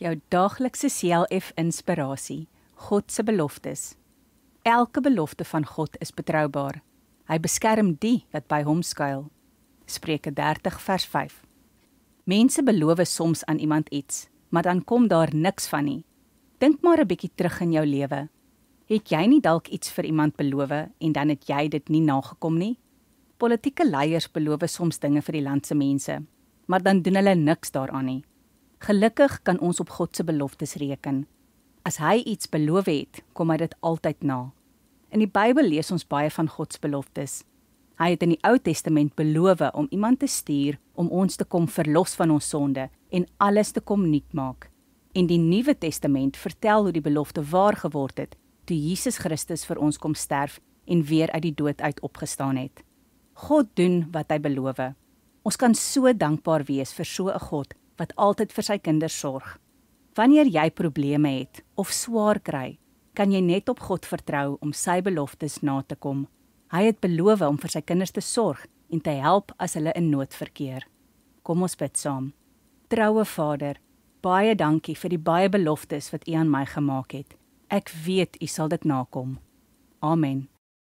Jou daaglikse CLF inspirasie, God se beloftes. Elke belofte van God is betroubaar. Hy beskerm die wat by hom skuil. Spreuke 30 vers 5. Mense beloof soms aan iemand iets, maar dan kom daar niks van nie. Dink maar 'n bietjie terug in jou lewe. Het jy nie dalk iets vir iemand beloof en dan het jy dit nie nagekom nie? Politieke leiers beloof soms dinge vir die land se mense, maar dan doen hulle niks daaraan nie. Gelukkig kan ons op God se beloftes reken. As hy iets beloof het, kom hy dit altyd na. In die Bybel lees ons baie van God se beloftes. Hy het in die Ou Testament beloof om iemand te stuur om ons te kom verlos van ons sonde en alles te kom nuut maak. En die Nuwe Testament vertel hoe die belofte waar geword het toe Jesus Christus vir ons kom sterf en weer uit die dood uit opgestaan het. God doen wat hy beloof. Ons kan so dankbaar wees vir so 'n God wat altyd vir sy kinders sorg. Wanneer jy probleme het of swaar kry, kan jy net op God vertrou om sy beloftes na te kom. Hy het beloof om vir sy kinders te sorg en te help as hulle in nood verkeer. Kom ons bid saam. Troue Vader, baie dankie vir die baie beloftes wat U aan my gemaak het. Ek weet U sal dit nakom. Amen.